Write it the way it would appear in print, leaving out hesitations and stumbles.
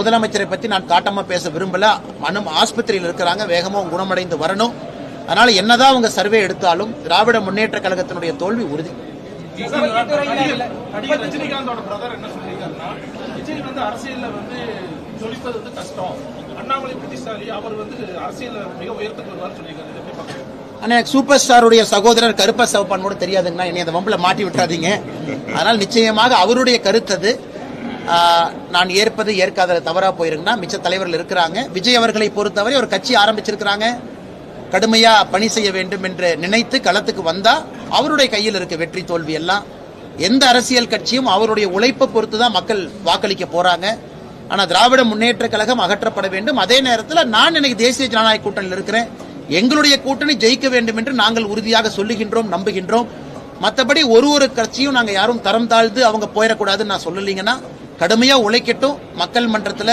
முதலமைச்சரை பத்தி நான் காட்டமா பேச விரும்பல. ஆஸ்பத்திரியில் இருக்கிறாங்க, வேகமா குணமடைந்து வரணும். அதனால என்னதான் அவங்க சர்வே எடுத்தாலும் திராவிட முன்னேற்ற கழகத்தினுடைய தோல்வி உறுதி. ரஜினிகாந்தோட பிரதர் என்ன சொல்லிருக்காருன்னா, விஜய் அரசியல்ல ஜொலிப்பது கஷ்டம், அண்ணாமலை புத்திசாலி, அவர் அரசியல் மிக உயர்த்துக்கு வருவார் சொல்லியிருக்காரு. ஆனா எனக்கு சூப்பர் ஸ்டாருடைய சகோதரர் கருப்பா சவப்பான் கூட தெரியாதுங்கன்னா என்னை அந்த வம்புல மாட்டி விட்டாதீங்க. அதனால் நிச்சயமாக அவருடைய கருத்து அது. நான் ஏற்பது ஏற்காத தவறா போயிருக்குன்னா மிச்ச தலைவர்கள் இருக்கிறாங்க. விஜய் அவர்களை பொறுத்தவரை ஒரு கட்சி ஆரம்பிச்சிருக்கிறாங்க, கடுமையா பணி செய்ய வேண்டும் என்று நினைத்து களத்துக்கு வந்தா அவருடைய கையில் இருக்க வெற்றி தோல்வி எல்லாம். எந்த அரசியல் கட்சியும் அவருடைய உழைப்பை பொறுத்து தான் மக்கள் வாக்களிக்க போறாங்க. ஆனா திராவிட முன்னேற்ற கழகம் அகற்றப்பட வேண்டும். அதே நேரத்தில் நான் எனக்கு தேசிய ஜனநாயக கூட்டணியில் இருக்கிறேன், எங்களுடைய கூட்டணி ஜெயிக்க வேண்டும் என்று நாங்கள் உறுதியாக சொல்லுகின்றோம், நம்புகின்றோம். மற்றபடி ஒரு கட்சியும் நாங்கள் யாரும் தரம் தாழ்ந்து அவங்க போயிடக்கூடாதுன்னு நான் சொல்லலீங்கன்னா, கடுமையா உழைக்கட்டும். மக்கள் மன்றத்தில்